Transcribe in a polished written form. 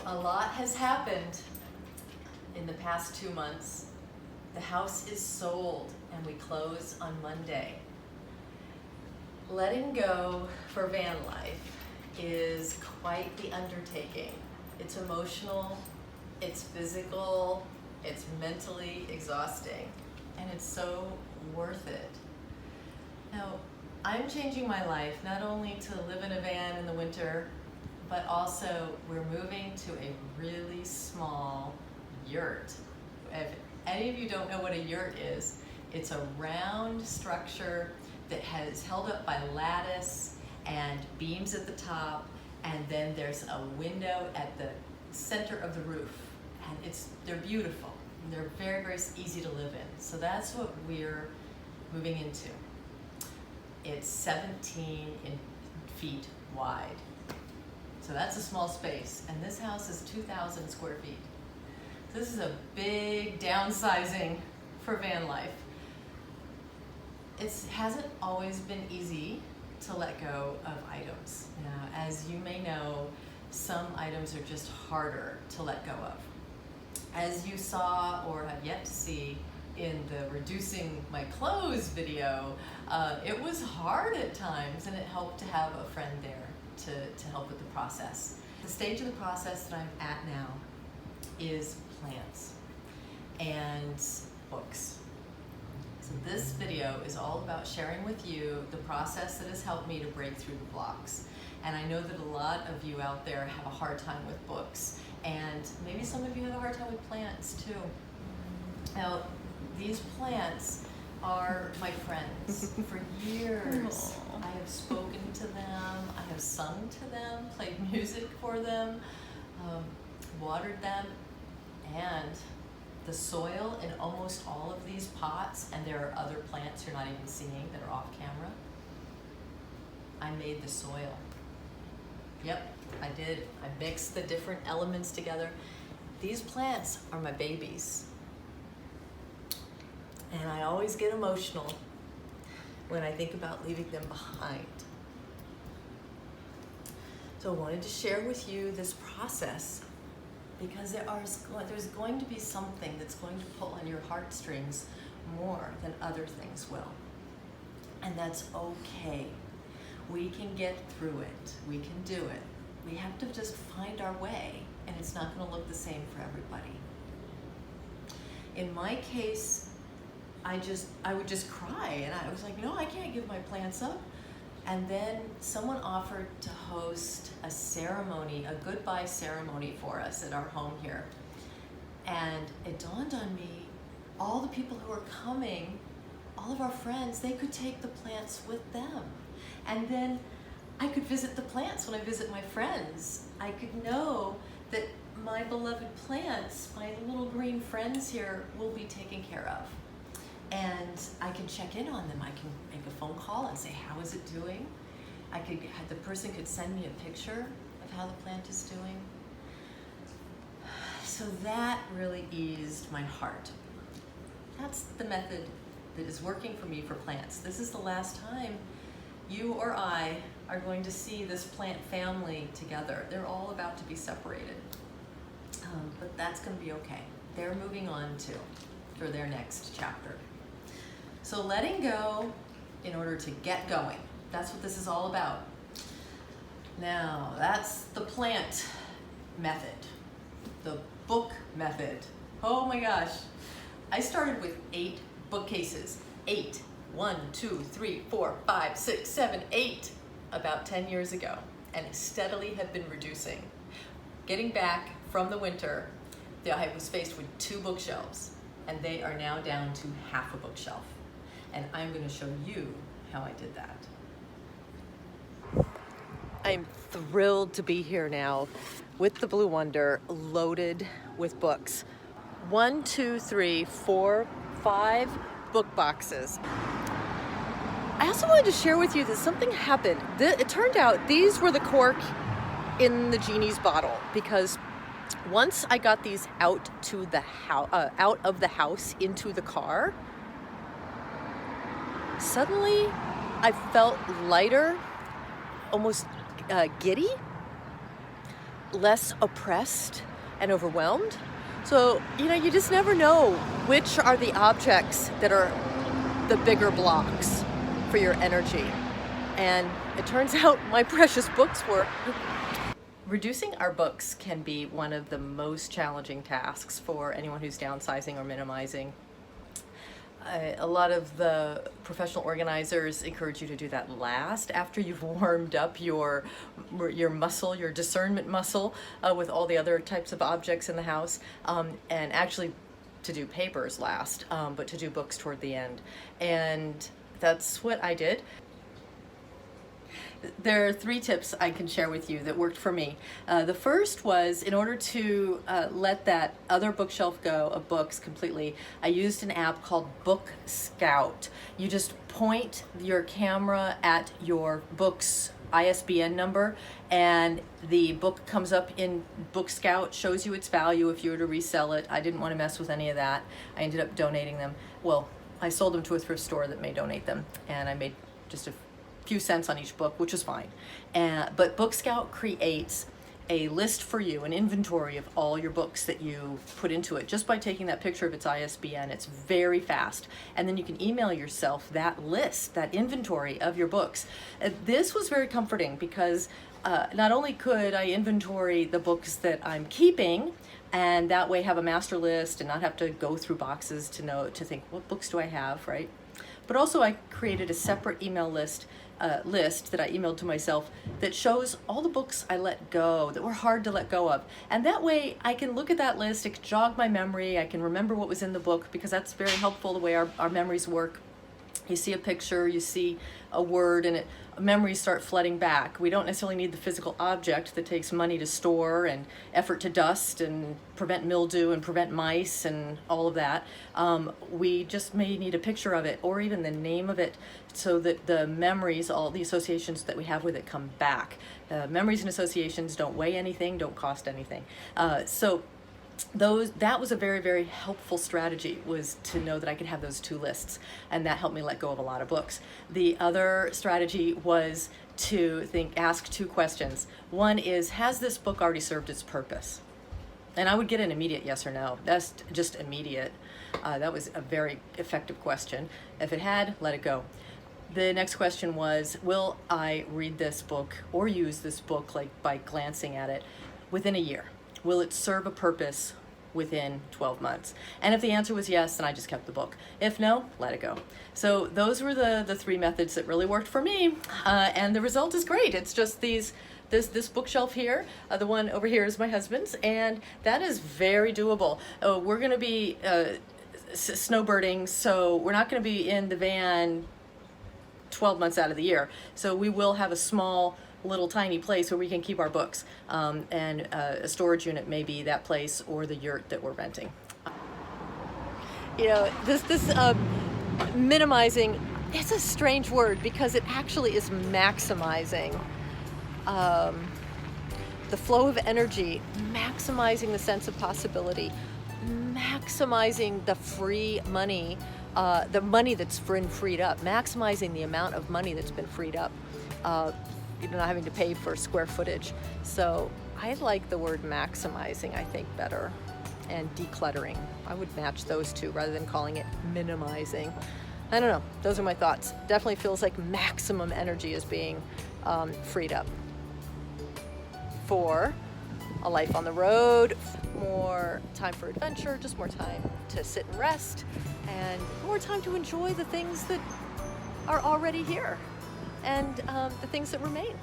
A lot has happened in the past 2 months. The house is sold and we close on Monday. Letting go for Vanlife is quite the undertaking. It's emotional, it's physical, it's mentally exhausting, and it's so worth it. Now, I'm changing my life not only to live in a van in the winter, but also we're moving to a really small yurt. If any of you don't know what a yurt is, it's a round structure that is held up by lattice and beams at the top, and then there's a window at the center of the roof. And they're beautiful. And they're very, very easy to live in. So that's what we're moving into. It's 17 feet wide. So that's a small space. And this house is 2,000 square feet. So this is a big downsizing for Vanlife. It hasn't always been easy to let go of items. Now, as you may know, some items are just harder to let go of. As you saw or have yet to see in the reducing my clothes video, it was hard at times, and it helped to have a friend there to help with the process. The stage of the process that I'm at now is plants and books. So this video is all about sharing with you the process that has helped me to break through the blocks. And I know that a lot of you out there have a hard time with books, and maybe some of you have a hard time with plants too. Now, these plants are my friends. For years, I have spoken to them, I have sung to them, played music for them, watered them, and the soil in almost all of these pots, and there are other plants you're not even seeing that are off camera, I made the soil. Yep, I did. I mixed the different elements together. These plants are my babies. And I always get emotional when I think about leaving them behind. So I wanted to share with you this process because there's going to be something that's going to pull on your heartstrings more than other things will. And that's okay. We can get through it. We can do it. We have to just find our way, and it's not going to look the same for everybody. In my case, I would just cry, and I was like, no, I can't give my plants up. And then someone offered to host a ceremony, a goodbye ceremony for us at our home here. And it dawned on me, all the people who are coming, all of our friends, they could take the plants with them. And then I could visit the plants when I visit my friends. I could know that my beloved plants, my little green friends here, will be taken care of. And I can check in on them. I can make a phone call and say, how is it doing? The person could send me a picture of how the plant is doing. So that really eased my heart. That's the method that is working for me for plants. This is the last time you or I are going to see this plant family together. They're all about to be separated. But that's going to be okay. They're moving on for their next chapter. So letting go in order to get going. That's what this is all about. Now, that's the plant method. The book method. Oh my gosh. I started with 8 bookcases. 8. 1, 2, 3, 4, 5, 6, 7, 8 about 10 years ago, and steadily have been reducing. Getting back from the winter, I was faced with 2 bookshelves, and they are now down to half a bookshelf. And I'm going to show you how I did that. I'm thrilled to be here now with the Blue Wonder loaded with books. 1, 2, 3, 4, 5 book boxes. I also wanted to share with you that something happened. It turned out these were the cork in the genie's bottle, because once I got these out of the house into the car, suddenly I felt lighter, almost giddy. less oppressed and overwhelmed. So, you just never know which are the objects that are the bigger blocks for your energy. And it turns out my precious books were. Reducing our books can be one of the most challenging tasks for anyone who's downsizing or minimizing. A lot of the professional organizers encourage you to do that last, after you've warmed up your muscle, your discernment muscle, with all the other types of objects in the house, and actually to do papers last, but to do books toward the end. And that's what I did. There are 3 tips I can share with you that worked for me. The first was, in order to let that other bookshelf go of books completely, I used an app called Book Scout. You just point your camera at your book's ISBN number, and the book comes up in Book Scout, shows you its value if you were to resell it. I didn't want to mess with any of that. I ended up donating them. Well, I sold them to a thrift store that may donate them, and I made just a few cents on each book, which is fine. But Book Scout creates a list for you, an inventory of all your books that you put into it, just by taking that picture of its ISBN. It's very fast. And then you can email yourself that list, that inventory of your books. This was very comforting because not only could I inventory the books that I'm keeping, and that way have a master list and not have to go through boxes to think, what books do I have, right? But also I created a separate email list that I emailed to myself that shows all the books I let go that were hard to let go of. And that way I can look at that list, it can jog my memory, I can remember what was in the book, because that's very helpful the way our memories work. You see a picture, you see a word, and memories start flooding back. We don't necessarily need the physical object that takes money to store and effort to dust and prevent mildew and prevent mice and all of that. We just may need a picture of it, or even the name of it, so that the memories, all the associations that we have with it, come back. Memories and associations don't weigh anything, don't cost anything. That was a very, very helpful strategy, was to know that I could have those 2 lists, and that helped me let go of a lot of books. The other strategy was to ask 2 questions. One is, has this book already served its purpose? And I would get an immediate yes or no. That's just immediate. That was a very effective question. If it had, let it go. The next question was, will I read this book or use this book, like by glancing at it, within a year? Will it serve a purpose within 12 months? And if the answer was yes, then I just kept the book. If no, let it go. So those were the 3 methods that really worked for me, and the result is great. It's just this bookshelf here. The one over here is my husband's, and that is very doable. We're going to be snowbirding, so we're not going to be in the van 12 months out of the year. So we will have a small, little tiny place where we can keep our books, and a storage unit may be that place, or the yurt that we're renting. This minimizing, it's a strange word, because it actually is maximizing the flow of energy, maximizing the sense of possibility, maximizing the free money, the money that's been freed up, maximizing the amount of money that's been freed up, not having to pay for square footage. So I like the word maximizing, I think, better, and decluttering. I would match those 2 rather than calling it minimizing. I don't know, those are my thoughts. Definitely feels like maximum energy is being freed up for a life on the road, more time for adventure, just more time to sit and rest, and more time to enjoy the things that are already here, and the things that remain.